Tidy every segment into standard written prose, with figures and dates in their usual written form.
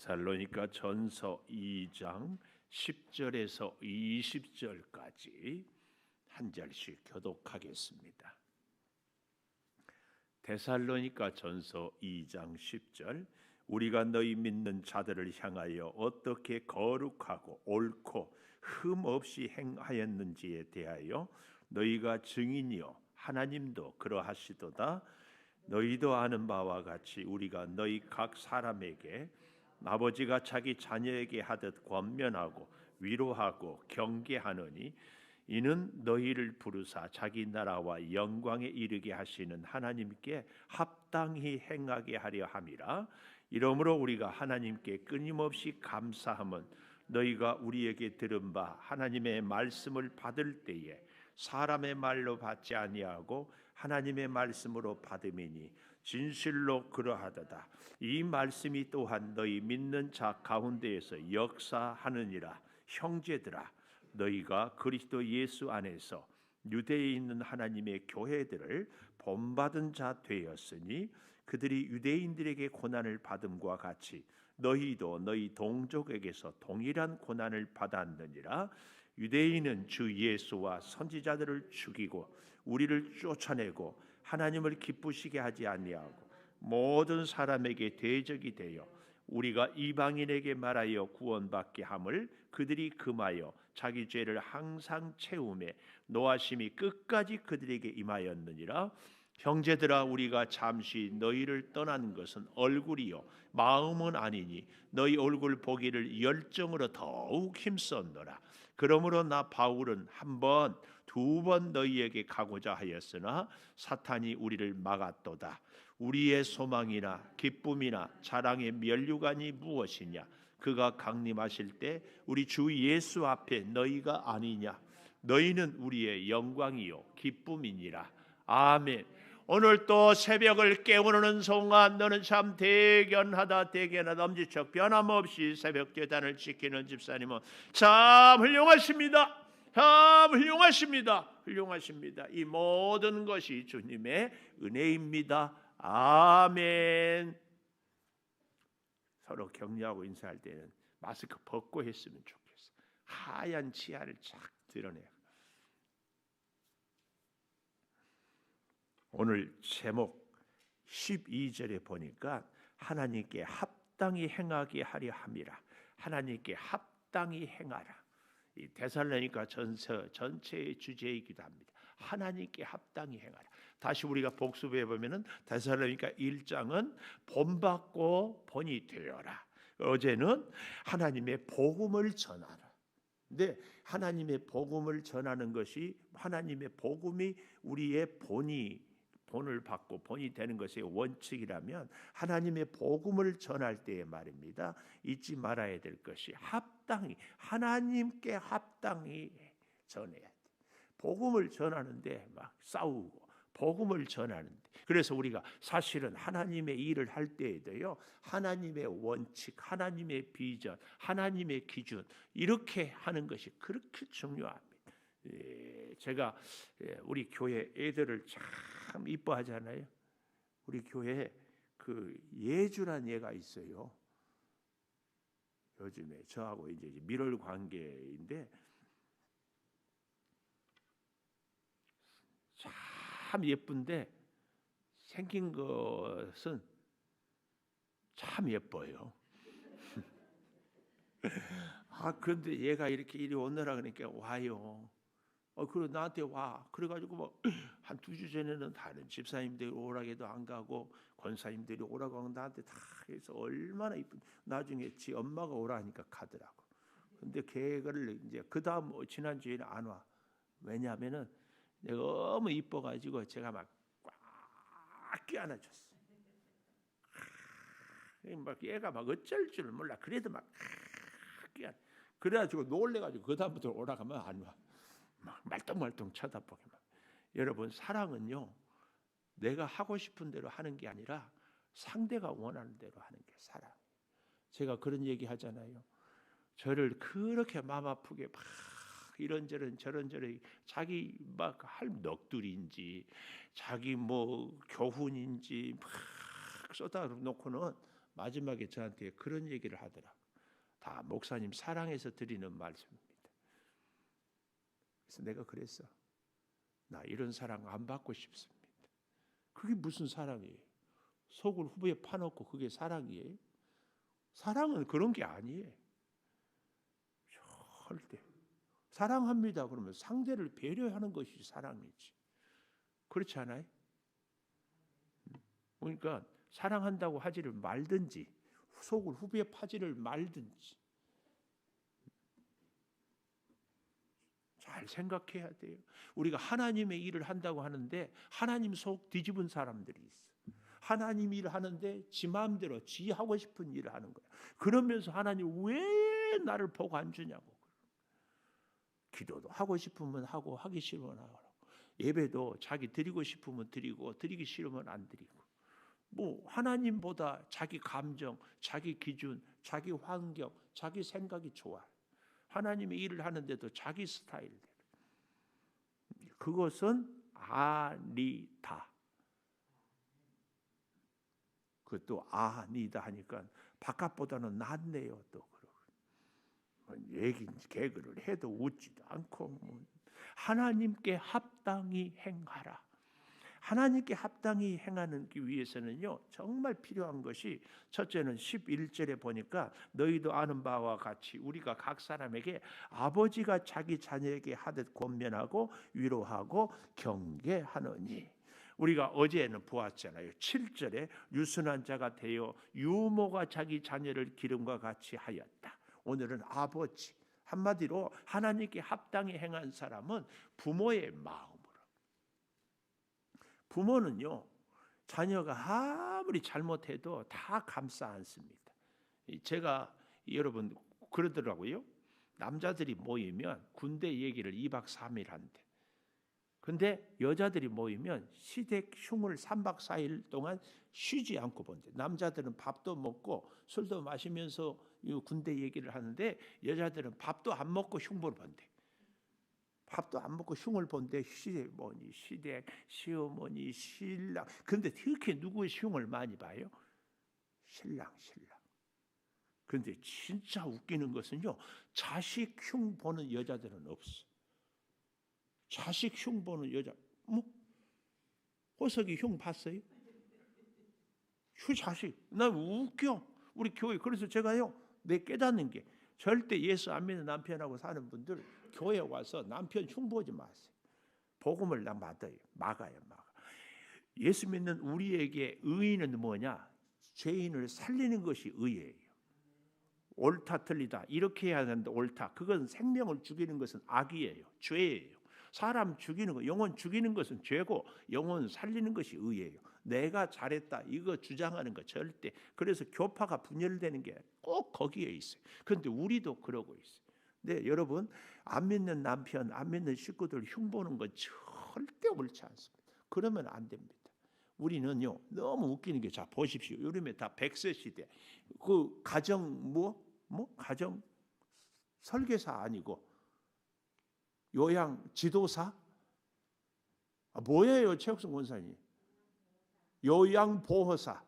데살로니가 전서 2장 10절에서 20절까지 한 절씩 교독하겠습니다. 데살로니가 전서 2장 10절. 우리가 너희 믿는 자들을 향하여 어떻게 거룩하고 옳고 흠 없이 행하였는지에 대하여 너희가 증인이요 하나님도 그러하시도다. 너희도 아는 바와 같이 우리가 너희 각 사람에게 아버지가 자기 자녀에게 하듯 권면하고 위로하고 경계하노니 이는 너희를 부르사 자기 나라와 영광에 이르게 하시는 하나님께 합당히 행하게 하려 함이라. 이러므로 우리가 하나님께 끊임없이 감사함은 너희가 우리에게 들은 바 하나님의 말씀을 받을 때에 사람의 말로 받지 아니하고 하나님의 말씀으로 받음이니 진실로 그러하도다. 이 말씀이 또한 너희 믿는 자 가운데에서 역사하느니라. 형제들아, 너희가 그리스도 예수 안에서 유대에 있는 하나님의 교회들을 본받은 자 되었으니 그들이 유대인들에게 고난을 받음과 같이 너희도 너희 동족에게서 동일한 고난을 받았느니라. 유대인은 주 예수와 선지자들을 죽이고 우리를 쫓아내고 하나님을 기쁘시게 하지 아니하고 모든 사람에게 대적이 되어 우리가 이방인에게 말하여 구원받게 함을 그들이 금하여 자기 죄를 항상 채우매 노하심이 끝까지 그들에게 임하였느니라. 형제들아, 우리가 잠시 너희를 떠난 것은 얼굴이요 마음은 아니니 너희 얼굴 보기를 열정으로 더욱 힘썼노라. 그러므로 나 바울은 한 번, 두 번 너희에게 가고자 하였으나 사탄이 우리를 막았도다. 우리의 소망이나 기쁨이나 자랑의 면류관이 무엇이냐? 그가 강림하실 때 우리 주 예수 앞에 너희가 아니냐? 너희는 우리의 영광이요 기쁨이니라. 아멘. 오늘 또 새벽을 깨우는 송아 너는 참 대견하다 엄지척 변함없이 새벽 제단을 지키는 집사님은 참 훌륭하십니다. 참 훌륭하십니다. 이 모든 것이 주님의 은혜입니다. 아멘. 서로 격려하고 인사할 때는 마스크 벗고 했으면 좋겠어. 하얀 치아를 쫙 드러내요. 오늘 제목 12절에 보니까 하나님께 합당히 행하게 하려 함이라. 하나님께 합당히 행하라. 이 데살로니가 전서 전체의 주제이기도 합니다. 하나님께 합당히 행하라. 다시 우리가 복습해 보면은 데살로니가 1장은 본받고 본이 되어라. 어제는 하나님의 복음을 전하라. 근데 하나님의 복음을 전하는 것이 하나님의 복음이 우리의 본을 받고 본이 되는 것의 원칙이라면 하나님의 복음을 전할 때에 말입니다. 잊지 말아야 될 것이 합당히 하나님께 합당히 전해야 돼. 복음을 전하는데 막 싸우고 복음을 전하는데 그래서 우리가 사실은 하나님의 일을 할 때에도요 하나님의 원칙, 하나님의 비전, 하나님의 기준 이렇게 하는 것이 그렇게 중요합니다. 제가 우리 교회 애들을 참 이뻐하잖아요. 우리 교회에 그 예주란 애가 있어요. 요즘에 저하고 이제 밀월 관계인데 참 예쁜데 생긴 것은 참 예뻐요. 그런데 얘가 이렇게 이리 오느라 그러니까 와요. 그리고 나한테 와. 그래가지고 뭐 한 2주 전에는 다른 집사님들이 오라게도 안 가고 권사님들이 오라고 하고 나한테 다 해서 얼마나 이쁜. 나중에 지 엄마가 오라니까 가더라고. 근데 걔를 이제 그 다음 지난주에는 안 와. 왜냐하면은 내가 너무 이뻐가지고 제가 막 꽉 껴안아줬어. 막 얘가 막 어쩔 줄 몰라. 그래도 막 껴안. 그래가지고 놀래가지고 그 다음부터 오라가면 안 와. 막 말똥말똥 쳐다보기만. 여러분 사랑은요 내가 하고 싶은 대로 하는 게 아니라 상대가 원하는 대로 하는 게 사랑. 제가 그런 얘기 하잖아요. 저를 그렇게 마음 아프게 막 이런저런 저런저런 자기 막 할 넋두리인지 자기 뭐 교훈인지 막 쏟아놓고는 마지막에 저한테 그런 얘기를 하더라. 다 목사님 사랑해서 드리는 말씀입니다. 그래서 내가 그랬어. 나 이런 사랑 안 받고 싶습니다. 그게 무슨 사랑이에요? 속을 후에 파놓고 그게 사랑이에요? 사랑은 그런 게 아니에요. 절대. 사랑합니다 그러면 상대를 배려하는 것이 사랑이지. 그렇지 않아요? 그러니까 사랑한다고 하지를 말든지 속을 후에 파지를 말든지 잘 생각해야 돼요. 우리가 하나님의 일을 한다고 하는데 하나님 속 뒤집은 사람들이 있어. 하나님 일을 하는데 지 마음대로 지 하고 싶은 일을 하는 거야. 그러면서 하나님 왜 나를 복 안 주냐고. 기도도 하고 싶으면 하고 하기 싫으면 하고 예배도 자기 드리고 싶으면 드리고 드리기 싫으면 안 드리고 뭐 하나님보다 자기 감정, 자기 기준, 자기 환경, 자기 생각이 좋아. 하나님의 일을 하는데도 자기 스타일대로. 그것은 아니다. 그것도 아니다 하니까 바깥보다는 낫네요. 또 그러고 얘기 개그를 해도 웃지도 않고 하나님께 합당히 행하라. 하나님께 합당히 행하기 위해서는요 정말 필요한 것이 첫째는 11절에 보니까 너희도 아는 바와 같이 우리가 각 사람에게 아버지가 자기 자녀에게 하듯 권면하고 위로하고 경계하느니 우리가 어제는 보았잖아요. 7절에 유순한 자가 되어 유모가 자기 자녀를 기름과 같이 하였다. 오늘은 아버지 한마디로 하나님께 합당히 행한 사람은 부모의 마음 부모는요 자녀가 아무리 잘못해도 다 감싸 안습니다. 제가 여러분 그러더라고요. 남자들이 모이면 군대 얘기를 2박 3일 한대. 근데 여자들이 모이면 시댁 흉을 3박 4일 동안 쉬지 않고 본대. 남자들은 밥도 먹고 술도 마시면서 군대 얘기를 하는데 여자들은 밥도 안 먹고 흉보를 본대. 밥도 안 먹고 흉을 본데 시어머니, 시댁, 시어머니, 신랑. 그런데 특히 누구의 흉을 많이 봐요? 신랑. 그런데 진짜 웃기는 것은요. 자식 흉 보는 여자들은 없어. 자식 흉 보는 여자. 호석이 흉 봤어요? 자식. 나 웃겨. 우리 교회. 그래서 제가요. 내 깨닫는 게 절대 예수 안 믿는 남편하고 사는 분들 교회 와서 남편 흉보지 마세요. 복음을 막아요. 예수 믿는 우리에게 의인은 뭐냐? 죄인을 살리는 것이 의예요. 옳다 틀리다 이렇게 해야 하는데 옳다. 그건 생명을 죽이는 것은 악이에요. 죄예요. 사람 죽이는 거, 영혼 죽이는 것은 죄고 영혼 살리는 것이 의예요. 내가 잘했다 이거 주장하는 거 절대. 그래서 교파가 분열되는 게 꼭 거기에 있어요. 그런데 우리도 그러고 있어요. 네, 여러분 안 믿는 남편, 안 믿는 식구들 흉보는 건 절대 옳지 않습니다. 그러면 안 됩니다. 우리는요 너무 웃기는 게 자 보십시오. 요즘에 다 100세 시대. 그 가정 가정 설계사 아니고 요양 지도사 뭐예요 최욱성 권사님? 요양보호사.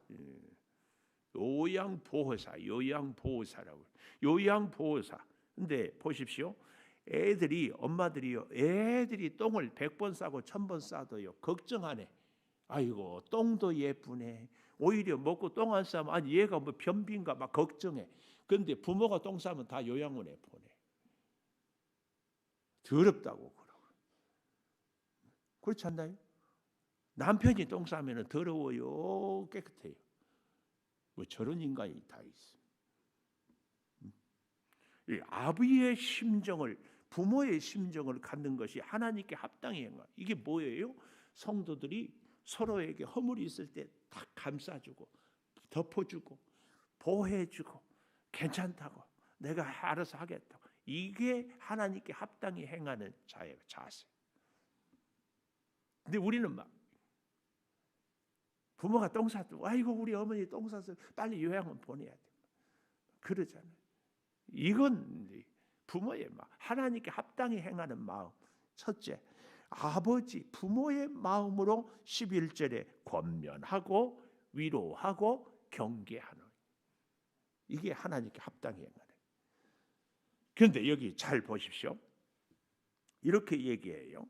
요양보호사라고. 요양보호사. 근데 보십시오. 애들이 똥을 100번 싸고 1000번 싸도요. 걱정하네. 아이고 똥도 예쁘네. 오히려 먹고 똥 안 싸면 아니 얘가 뭐 변비인가 막 걱정해. 그런데 부모가 똥 싸면 다 요양원에 보내. 더럽다고 그러고. 그렇지 않나요? 남편이 똥 싸면 더러워요 깨끗해요. 뭐 저런 인간이 다 있어. 이 아비의 심정을 부모의 심정을 갖는 것이 하나님께 합당히 행한 이게 뭐예요? 성도들이 서로에게 허물이 있을 때 다 감싸주고 덮어주고 보호해주고 괜찮다고 내가 알아서 하겠다고 이게 하나님께 합당히 행하는 자세. 근데 우리는 막 부모가 똥 쌌고 아이고 우리 어머니 똥 쌌어 빨리 요양원 보내야 돼. 그러잖아요. 이건 부모의 마음, 하나님께 합당히 행하는 마음. 첫째, 아버지, 부모의 마음으로 11절에 권면하고 위로하고 경계하는. 이게 하나님께 합당히 행하는. 그런데 여기 잘 보십시오. 이렇게 얘기해요.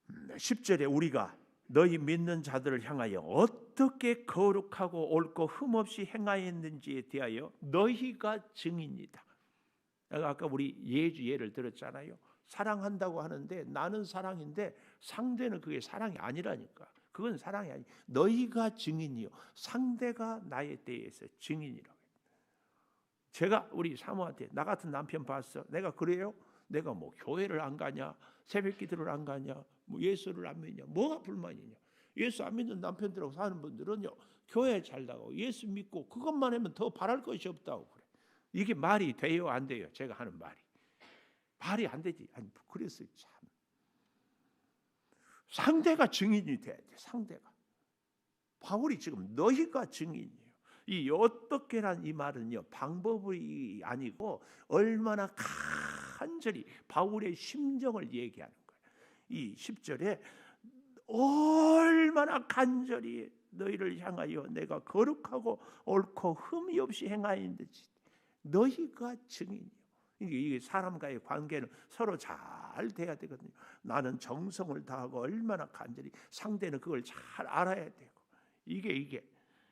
10절에 우리가 너희 믿는 자들을 향하여 어떻게 거룩하고 옳고 흠없이 행하였는지에 대하여 너희가 증인이다. 아까 우리 예를 들었잖아요. 사랑한다고 하는데 나는 사랑인데 상대는 그게 사랑이 아니라니까. 그건 사랑이 아니. 너희가 증인이요. 상대가 나에 대해서 증인이라고. 제가 우리 사모한테 나 같은 남편 봤어. 내가 그래요? 내가 뭐 교회를 안 가냐? 새벽 기도를 안 가냐? 뭐 예수를 안 믿냐? 뭐가 불만이냐? 예수 안 믿는 남편들하고 사는 분들은요. 교회 잘 나가고 예수 믿고 그것만 하면 더 바랄 것이 없다고 그래. 이게 말이 돼요? 안 돼요? 제가 하는 말이 안 되지. 아니 그랬어요. 참. 상대가 증인이 돼야 돼. 상대가. 바울이 지금 너희가 증인이에요. 이 어떻게란 이 말은요. 방법이 아니고 얼마나 간절히 바울의 심정을 얘기하는 거예요. 이 10절에 얼마나 간절히 너희를 향하여 내가 거룩하고 옳고 흠이 없이 행하였는지 너희가 증인이요. 이게 사람과의 관계는 서로 잘 돼야 되거든요. 나는 정성을 다하고 얼마나 간절히 상대는 그걸 잘 알아야 되고 이게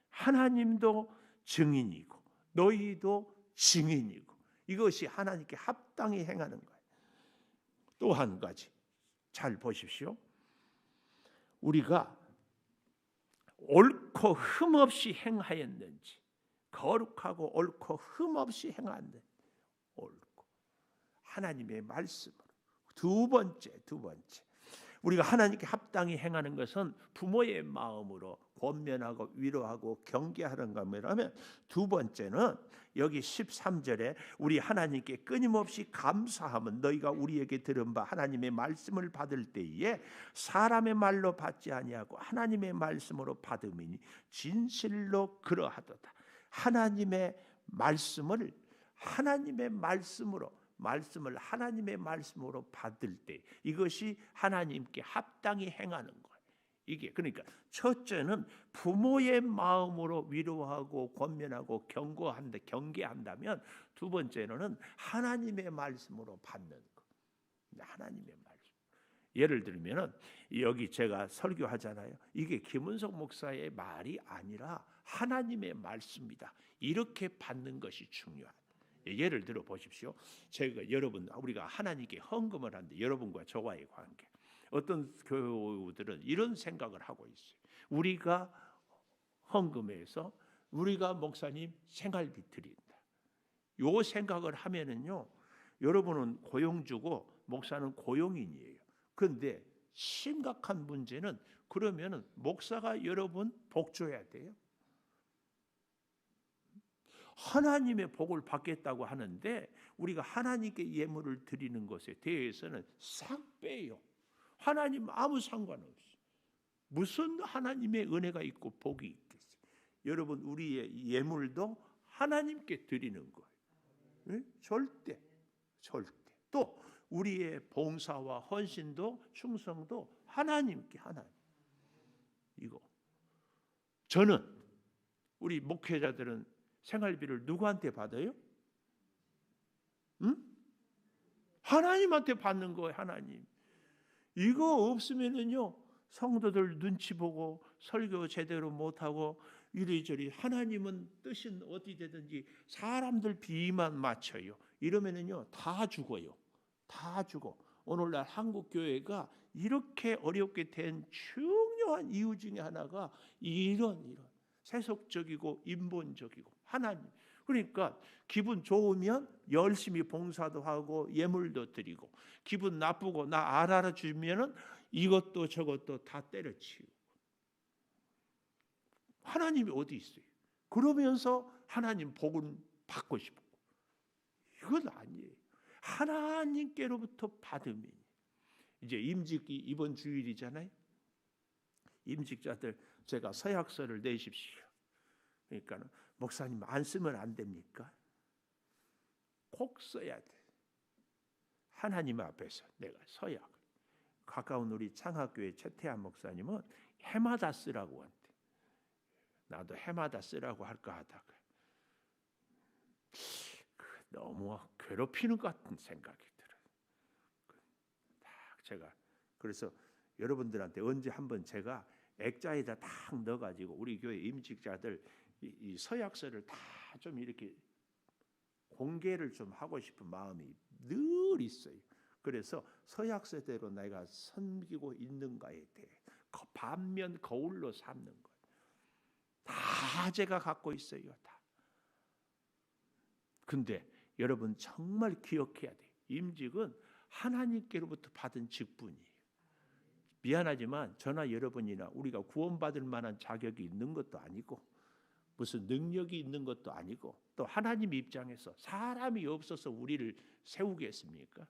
하나님도 증인이고 너희도 증인이고 이것이 하나님께 합당히 행하는 거예요. 또 한 가지 잘 보십시오. 우리가 옳고 흠없이 행하였는지 거룩하고 옳고 흠없이 행하였는지 옳고 하나님의 말씀으로 두 번째 우리가 하나님께 합당히 행하는 것은 부모의 마음으로 권면하고 위로하고 경계하는 것이라면 두 번째는 여기 13절에 우리 하나님께 끊임없이 감사함은 너희가 우리에게 들은 바 하나님의 말씀을 받을 때에 사람의 말로 받지 아니하고 하나님의 말씀으로 받음이니 진실로 그러하도다. 하나님의 말씀을 하나님의 말씀으로 받을 때 이것이 하나님께 합당히 행하는 거예요. 이게 그러니까 첫째는 부모의 마음으로 위로하고 권면하고 경계한다면 두 번째는 하나님의 말씀으로 받는 거. 하나님의 말씀. 예를 들면은 여기 제가 설교하잖아요. 이게 김은석 목사의 말이 아니라 하나님의 말씀이다. 이렇게 받는 것이 중요하다. 예를 들어 보십시오. 우리가 하나님께 헌금을 하는데 여러분과 저와의 관계. 어떤 교우들은 이런 생각을 하고 있어요. 우리가 헌금해서 우리가 목사님 생활비 드린다. 요 생각을 하면은요. 여러분은 고용주고 목사는 고용인이에요. 그런데 심각한 문제는 그러면은 목사가 여러분 복 줘야 돼요. 하나님의 복을 받겠다고 하는데 우리가 하나님께 예물을 드리는 것에 대해서는 싹 빼요. 하나님 아무 상관없어요. 무슨 하나님의 은혜가 있고 복이 있겠어요. 여러분 우리의 예물도 하나님께 드리는 거예요. 네? 절대. 또 우리의 봉사와 헌신도 충성도 하나님께 이거. 저는 우리 목회자들은 생활비를 누구한테 받아요? 응? 하나님한테 받는 거예요. 하나님. 이거 없으면은요 성도들 눈치 보고 설교 제대로 못하고 이리저리 하나님은 뜻은 어디 되든지 사람들 비만 맞춰요. 이러면은요 다 죽어요. 다 죽어. 오늘날 한국 교회가 이렇게 어렵게 된 중요한 이유 중에 하나가 이런 세속적이고 인본적이고 하나님. 그러니까 기분 좋으면 열심히 봉사도 하고 예물도 드리고 기분 나쁘고 나 안 알아주면은 이것도 저것도 다 때려치우고 하나님이 어디 있어요? 그러면서 하나님 복은 받고 싶고 이건 아니에요. 하나님께로부터 받음이 이제 임직이 이번 주일이잖아요. 임직자들 제가 서약서를 내십시오. 그러니까 목사님 안 쓰면 안 됩니까? 꼭 써야 돼. 하나님 앞에서 내가 서약. 가까운 우리 창학교회 최태한 목사님은 해마다 쓰라고 한대. 나도 해마다 쓰라고 할까 하다가 너무 괴롭히는 것 같은 생각이 들어요. 딱 제가 그래서 여러분들한테 언제 한번 제가 액자에다 딱 넣어가지고 우리 교회 임직자들 이 서약서를 다 좀 이렇게 공개를 좀 하고 싶은 마음이 늘 있어요. 그래서 서약서대로 내가 섬기고 있는가에 대해 반면 거울로 삼는 거예요. 다 제가 갖고 있어요. 다. 근데 여러분 정말 기억해야 돼요. 임직은 하나님께로부터 받은 직분이에요. 미안하지만 저나 여러분이나 우리가 구원받을 만한 자격이 있는 것도 아니고 무슨 능력이 있는 것도 아니고 또 하나님 입장에서 사람이 없어서 우리를 세우겠습니까?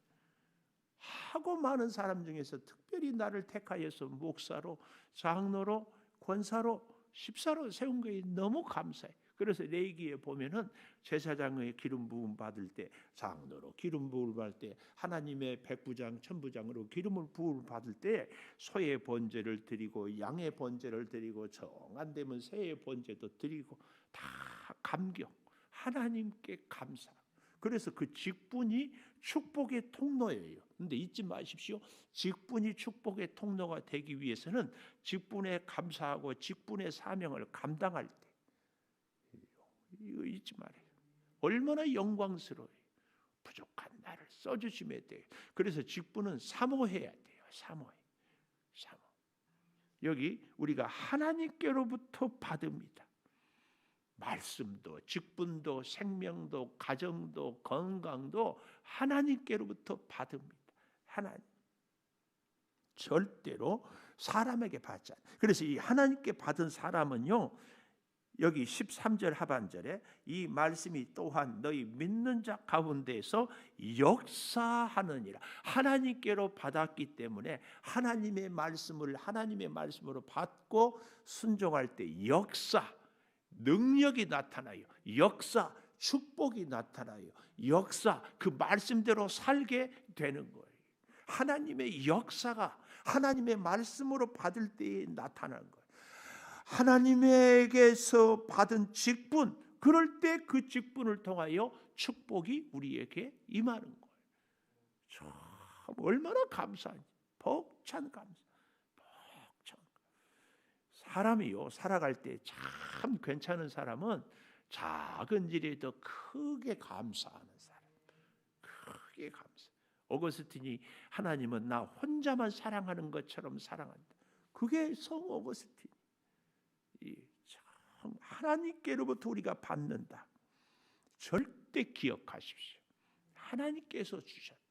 하고 많은 사람 중에서 특별히 나를 택하여서 목사로, 장로로, 권사로, 집사로 세운 것이 너무 감사해. 그래서 레위기에 보면은 제사장의 기름 부음 받을 때, 장로로 기름 부음을 받을 때, 하나님의 백부장, 천부장으로 기름을 부음을 받을 때 소의 번제를 드리고 양의 번제를 드리고 정 안 되면 새의 번제도 드리고 다 감격, 하나님께 감사. 그래서 그 직분이 축복의 통로예요. 근데 잊지 마십시오. 직분이 축복의 통로가 되기 위해서는 직분에 감사하고 직분의 사명을 감당할 때 이거 잊지 말아요. 얼마나 영광스러워요. 부족한 나를 써주심에 대해. 그래서 직분은 사모해야 돼요. 사모. 여기 우리가 하나님께로부터 받습니다. 말씀도, 직분도, 생명도, 가정도, 건강도 하나님께로부터 받습니다. 하나님. 절대로 사람에게 받지 않아요. 그래서 이 하나님께 받은 사람은요, 여기 13절 하반절에 이 말씀이 또한 너희 믿는 자 가운데에서 역사하느니라. 하나님께로 받았기 때문에 하나님의 말씀으로 받고 순종할 때 역사, 능력이 나타나요. 역사, 축복이 나타나요. 역사, 그 말씀대로 살게 되는 거예요. 하나님의 역사가 하나님의 말씀으로 받을 때에 나타나는 거예요. 하나님에게서 받은 직분, 그럴 때 그 직분을 통하여 축복이 우리에게 임하는 거예요. 참 얼마나 감사한지. 벅찬 감사. 사람이요, 살아갈 때 참 괜찮은 사람은 작은 일에도 크게 감사하는 사람. 크게 감사. 어거스틴이 하나님은 나 혼자만 사랑하는 것처럼 사랑한다. 그게 성 어거스틴. 참 하나님께로부터 우리가 받는다. 절대 기억하십시오. 하나님께서 주셨다.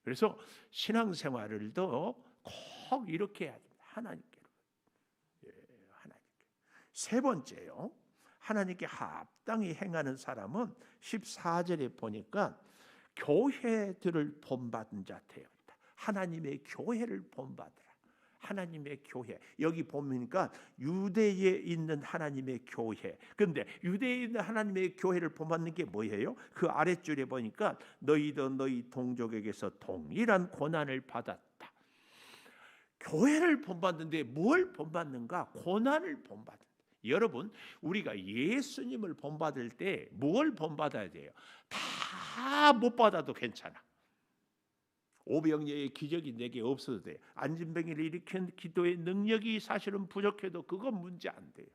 그래서 신앙생활을도 꼭 이렇게 해야 됩니다. 하나님께로. 하나님께. 세 번째요. 하나님께 합당히 행하는 사람은 14절에 보니까 교회들을 본받은 자 되었다. 하나님의 교회를 본받으라. 하나님의 교회. 여기 보니까 유대에 있는 하나님의 교회. 근데 유대에 있는 하나님의 교회를 본받는 게 뭐예요? 그 아랫줄에 보니까 너희도 너희 동족에게서 동일한 고난을 받았다. 교회를 본받는데 뭘 본받는가? 고난을 본받는다. 여러분, 우리가 예수님을 본받을 때 뭘 본받아야 돼요? 다 못 받아도 괜찮아. 오병이어의 기적이 내게 없어도 돼. 안진뱅이를 일으킨 기도의 능력이 사실은 부족해도 그건 문제 안 돼요.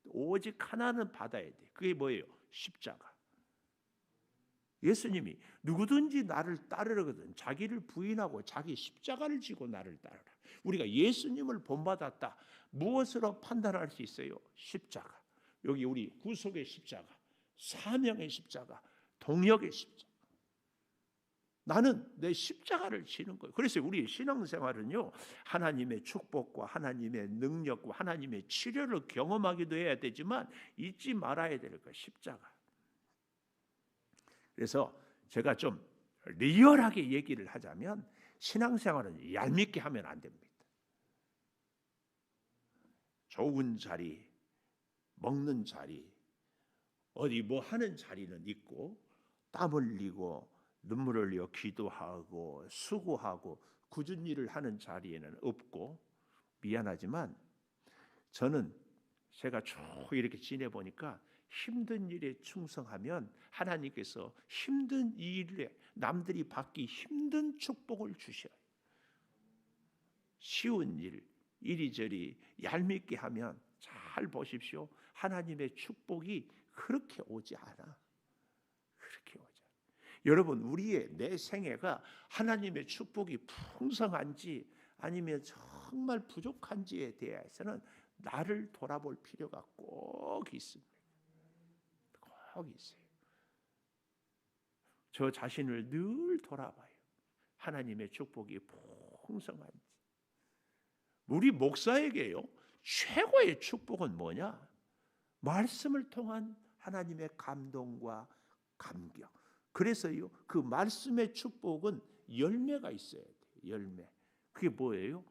오직 하나는 받아야 돼. 그게 뭐예요? 십자가. 예수님이 누구든지 나를 따르거든 자기를 부인하고 자기 십자가를 지고 나를 따르라. 우리가 예수님을 본받았다. 무엇으로 판단할 수 있어요? 십자가. 여기 우리 구속의 십자가, 사명의 십자가, 동역의 십자가. 나는 내 십자가를 지는 거예요. 그래서 우리 신앙생활은요, 하나님의 축복과 하나님의 능력과 하나님의 치료를 경험하기도 해야 되지만 잊지 말아야 될 거예요. 십자가. 그래서 제가 좀 리얼하게 얘기를 하자면 신앙생활은 얄밉게 하면 안 됩니다. 좋은 자리, 먹는 자리, 어디 뭐 하는 자리는 있고 땀 흘리고 눈물 흘려 기도하고 수고하고 굳은 일을 하는 자리에는 없고, 미안하지만 저는 제가 쭉 이렇게 지내보니까 힘든 일에 충성하면 하나님께서 힘든 일에 남들이 받기 힘든 축복을 주셔요. 쉬운 일, 이리저리 얄밉게 하면 잘 보십시오. 하나님의 축복이 그렇게 오지 않아. 그렇게 오지 않아. 여러분, 우리의 내 생애가 하나님의 축복이 풍성한지 아니면 정말 부족한지에 대해서는 나를 돌아볼 필요가 꼭 있습니다. 꼭 있어요. 저 자신을 늘 돌아봐요. 하나님의 축복이 풍성한지. 우리 목사에게요, 최고의 축복은 뭐냐? 말씀을 통한 하나님의 감동과 감격. 그래서요, 그 말씀의 축복은 열매가 있어야 돼요. 열매. 그게 뭐예요?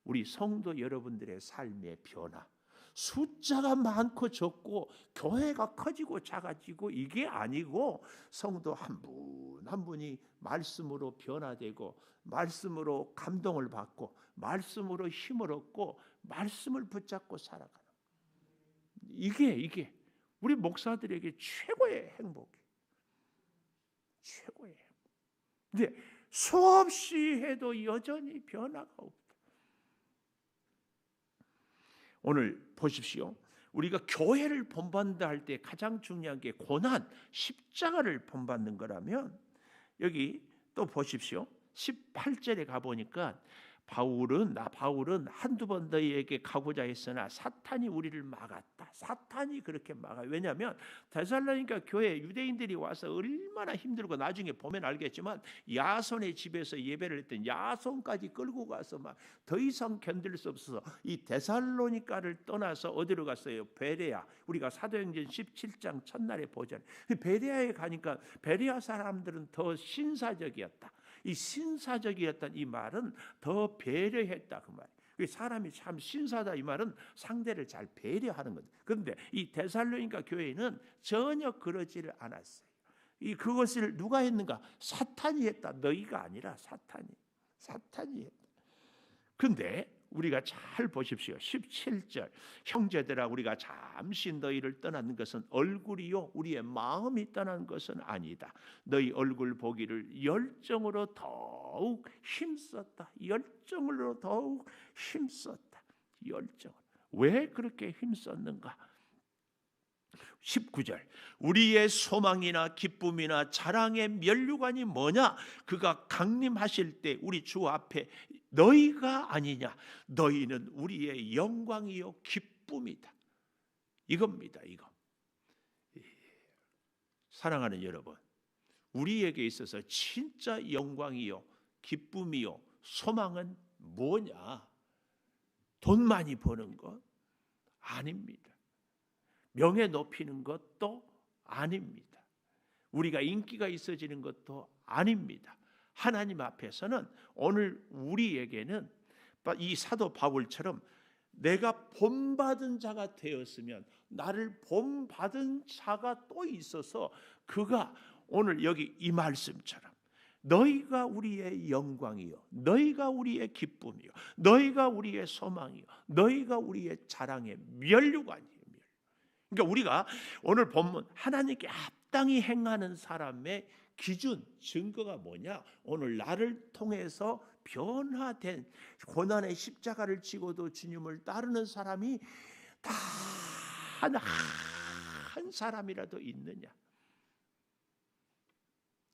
우리 성도 여러분들의 삶의 변화. 숫자가 많고 적고 교회가 커지고 작아지고 이게 아니고 성도 한 분 한 분이 말씀으로 변화되고 말씀으로 감동을 받고 말씀으로 힘을 얻고 말씀을 붙잡고 살아가는, 이게 우리 목사들에게 최고의 행복이에요. 최고의 행복. 근데 수없이 해도 여전히 변화가 없다. 오늘 보십시오. 우리가 교회를 본받는다 할 때 가장 중요한 게 고난, 십자가를 본받는 거라면, 여기 또 보십시오. 18절에 가보니까 바울은 한두 번 너희에게 가고자 했으나 사탄이 우리를 막았다. 사탄이 그렇게 막아요. 왜냐하면 데살로니가 교회 유대인들이 와서 얼마나 힘들고, 나중에 보면 알겠지만 야손의 집에서 예배를 했던 야손까지 끌고 가서 막 더 이상 견딜 수 없어서 이 데살로니가를 떠나서 어디로 갔어요? 베레아. 우리가 사도행전 17장 첫날에 보잖아요. 베레아에 가니까 베레아 사람들은 더 신사적이었다. 이 신사적이었던 이 말은 더 배려했다 그 말이에요. 사람이 참 신사다 이 말은 상대를 잘 배려하는 거죠. 그런데 이 데살로니가 교회는 전혀 그러지를 않았어요. 그것을 누가 했는가? 사탄이 했다. 너희가 아니라 사탄이 했다. 그런데 우리가 잘 보십시오. 17절 형제들아 우리가 잠시 너희를 떠나는 것은 얼굴이요 우리의 마음이 떠나는 것은 아니다. 너희 얼굴 보기를 열정으로 더욱 힘썼다. 열정으로 더욱 힘썼다. 열정. 왜 그렇게 힘썼는가? 19절 우리의 소망이나 기쁨이나 자랑의 면류관이 뭐냐? 그가 강림하실 때 우리 주 앞에 너희가 아니냐? 너희는 우리의 영광이요 기쁨이다. 이겁니다. 이거. 사랑하는 여러분, 우리에게 있어서 진짜 영광이요 기쁨이요 소망은 뭐냐? 돈 많이 버는 것 아닙니다. 명예 높이는 것도 아닙니다. 우리가 인기가 있어지는 것도 아닙니다. 하나님 앞에서는 오늘 우리에게는 이 사도 바울처럼 내가 본받은 자가 되었으면, 나를 본받은 자가 또 있어서 그가 오늘 여기 이 말씀처럼 너희가 우리의 영광이요 너희가 우리의 기쁨이요 너희가 우리의 소망이요 너희가 우리의 자랑의 면류관이요. 그러니까 우리가 오늘 본문 하나님께 합당히 행하는 사람의 기준, 증거가 뭐냐? 오늘 나를 통해서 변화된, 고난의 십자가를 지고도 주님을 따르는 사람이 단 한 사람이라도 있느냐?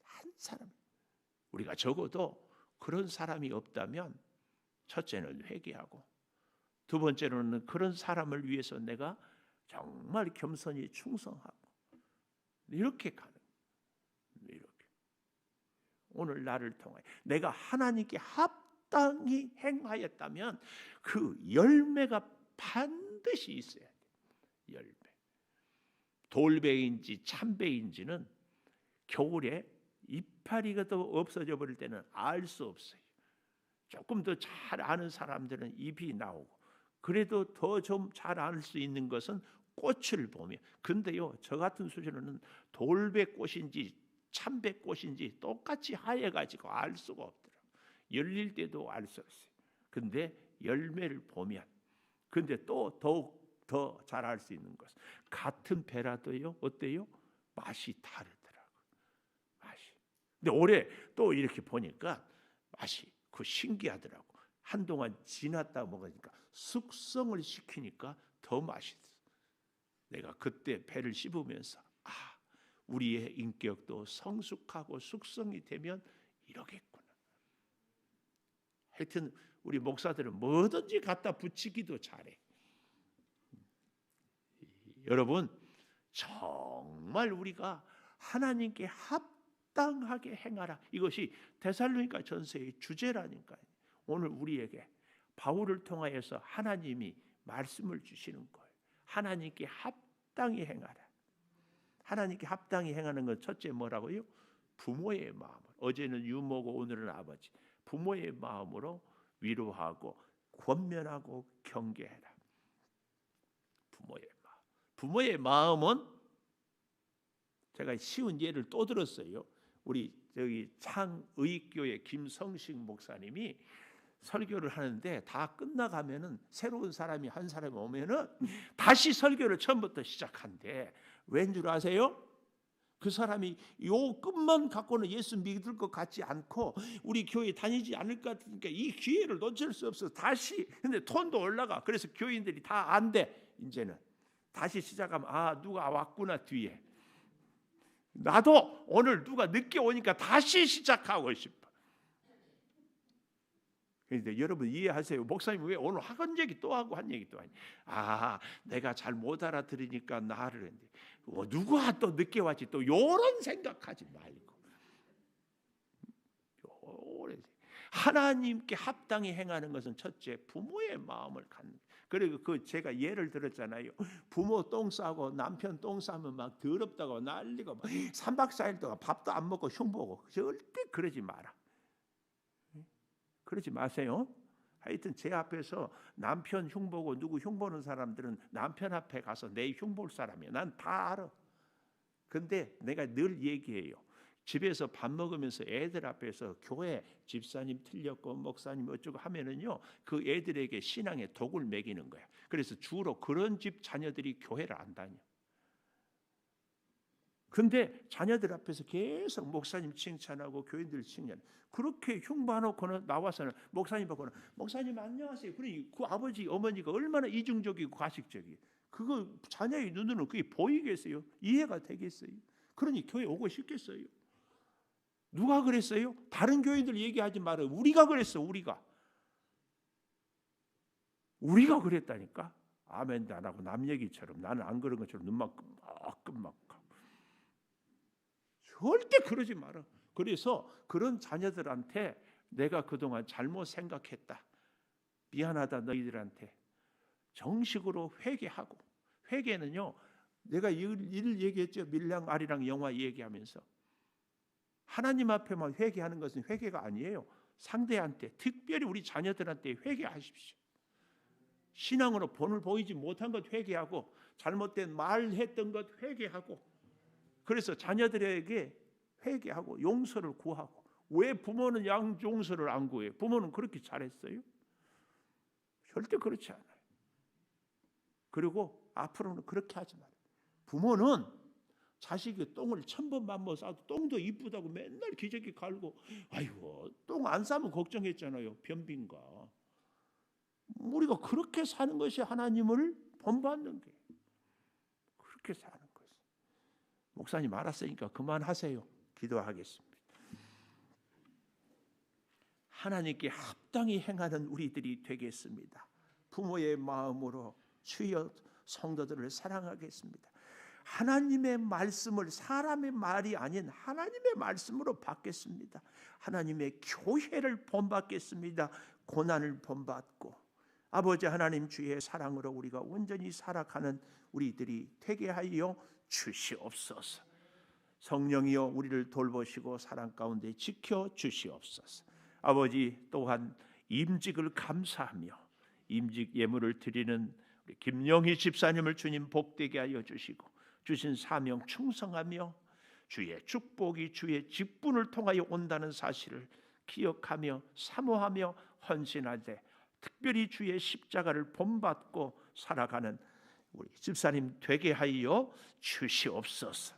한 사람. 우리가 적어도 그런 사람이 없다면 첫째는 회개하고, 두 번째로는 그런 사람을 위해서 내가 정말 겸손히 충성하고 이렇게 가는, 이렇게 오늘 나를 통해 내가 하나님께 합당히 행하였다면 그 열매가 반드시 있어야 돼. 열매. 돌배인지 참배인지는 겨울에 이파리가 더 없어져 버릴 때는 알 수 없어요. 조금 더 잘 아는 사람들은 잎이 나오고, 그래도 더 좀 잘 알 수 있는 것은 꽃을 보며. 근데요, 저 같은 수준으로는 돌배꽃인지 참배꽃인지 똑같이 하얘가지고 알 수가 없더라고요. 열릴 때도 알 수 없어요. 근데 열매를 보면, 근데 또 더욱 더 잘할 수 있는 것. 같은 배라도요, 어때요? 맛이 다르더라고. 맛이. 근데 올해 또 이렇게 보니까 맛이 그 신기하더라고. 한동안 지났다 먹으니까 숙성을 시키니까 더 맛있어. 내가 그때 배를 씹으면서 우리의 인격도 성숙하고 숙성이 되면 이러겠구나. 하여튼 우리 목사들은 뭐든지 갖다 붙이기도 잘해. 여러분, 정말 우리가 하나님께 합당하게 행하라. 이것이 데살로니가 전서의 주제라니까요. 오늘 우리에게 바울을 통하여서 하나님이 말씀을 주시는 거예요. 하나님께 합당히 행하라. 하나님께 합당히 행하는 건 첫째 뭐라고요? 부모의 마음을. 어제는 유모고 오늘은 아버지. 부모의 마음으로 위로하고 권면하고 경계해라. 부모의 마음. 부모의 마음은 제가 쉬운 예를 또 들었어요. 우리 저기 창의교회 김성식 목사님이 설교를 하는데 다 끝나가면은 새로운 사람이 한 사람이 오면은 다시 설교를 처음부터 시작한대. 왠 줄 아세요? 그 사람이 요 끝만 갖고는 예수 믿을 것 같지 않고 우리 교회 다니지 않을 것 같으니까 이 기회를 놓칠 수 없어서 다시. 근데 톤도 올라가. 그래서 교인들이 다 안 돼. 이제는 다시 시작하면 누가 왔구나 뒤에. 나도 오늘 누가 늦게 오니까 다시 시작하고 싶어. 그런데 여러분 이해하세요? 목사님 왜 오늘 학원 얘기 또 하고 한 얘기 또 하니? 내가 잘 못 알아들으니까 나를 했는데 누가 또 늦게 왔지? 또 요런 생각하지 말고 하나님께 합당히 행하는 것은 첫째 부모의 마음을 갖는. 그리고 그 제가 예를 들었잖아요. 부모 똥 싸고 남편 똥 싸면 막 더럽다고 난리고 막 3박 4일 동안 밥도 안 먹고 흉보고. 절대 그러지 마라. 그러지 마세요. 하여튼 제 앞에서 남편 흉보고 누구 흉보는 사람들은 남편 앞에 가서 내 흉볼 사람이야. 난 다 알아. 근데 내가 늘 얘기해요. 집에서 밥 먹으면서 애들 앞에서 교회 집사님 틀렸고 목사님 어쩌고 하면은요, 그 애들에게 신앙의 독을 먹이는 거야. 그래서 주로 그런 집 자녀들이 교회를 안 다녀. 근데 자녀들 앞에서 계속 목사님 칭찬하고 교인들 칭찬. 그렇게 흉봐놓고는 나와서는 목사님 보고는 목사님 안녕하세요. 그러니 그 아버지 어머니가 얼마나 이중적이고 가식적이. 그거 자녀의 눈으로는 그게 보이겠어요? 이해가 되겠어요? 그러니 교회 오고 싶겠어요? 누가 그랬어요? 다른 교인들 얘기하지 말아요. 우리가 그랬어. 우리가 그랬다니까. 아멘도 안 하고 남 얘기처럼 나는 안 그런 것처럼 눈만 끔막 절대 그러지 마라. 그래서 그런 자녀들한테 내가 그동안 잘못 생각했다. 미안하다 너희들한테. 정식으로 회개하고. 회개는요. 내가 이를 얘기했죠. 밀랑 아리랑 영화 얘기하면서. 하나님 앞에만 회개하는 것은 회개가 아니에요. 상대한테 특별히 우리 자녀들한테 회개하십시오. 신앙으로 본을 보이지 못한 것 회개하고 잘못된 말했던 것 회개하고 그래서 자녀들에게 회개하고 용서를 구하고. 왜 부모는 용서를 안 구해요? 부모는 그렇게 잘했어요? 절대 그렇지 않아요. 그리고 앞으로는 그렇게 하지 말아요. 부모는 자식이 똥을 1000번 만번 싸도 똥도 이쁘다고 맨날 기저귀 갈고 아이고 똥 안 싸면 걱정했잖아요. 변빈가. 우리가 그렇게 사는 것이 하나님을 본받는 게. 그렇게 사는 것이. 목사님 알았으니까 그만하세요. 기도하겠습니다. 하나님께 합당히 행하는 우리들이 되겠습니다. 부모의 마음으로 주여 성도들을 사랑하겠습니다. 하나님의 말씀을 사람의 말이 아닌 하나님의 말씀으로 받겠습니다. 하나님의 교회를 본받겠습니다. 고난을 본받고 아버지 하나님 주의 사랑으로 우리가 온전히 살아가는 우리들이 되게 하여 주시옵소서. 성령이여 우리를 돌보시고 사랑 가운데 지켜 주시옵소서. 아버지 또한 임직을 감사하며 임직 예물을 드리는 우리 김영희 집사님을 주님 복되게 하여 주시고 주신 사명 충성하며 주의 축복이 주의 직분을 통하여 온다는 사실을 기억하며 사모하며 헌신하되 특별히 주의 십자가를 본받고 살아가는 우리 집사님 되게 하여 주시옵소서.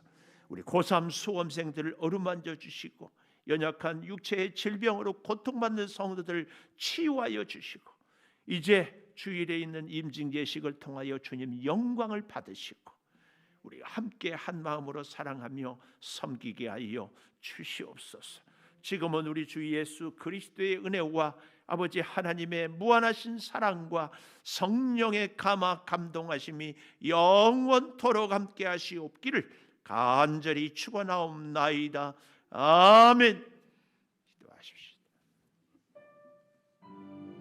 우리 고3 수험생들을 어루만져 주시고 연약한 육체의 질병으로 고통받는 성도들 치유하여 주시고 이제 주일에 있는 임직 예식을 통하여 주님 영광을 받으시고 우리 함께 한 마음으로 사랑하며 섬기게 하여 주시옵소서. 지금은 우리 주 예수 그리스도의 은혜와 아버지 하나님의 무한하신 사랑과 성령의 감화 감동하심이 영원토록 함께 하시옵기를 간절히 축원하옵나이다. 아멘.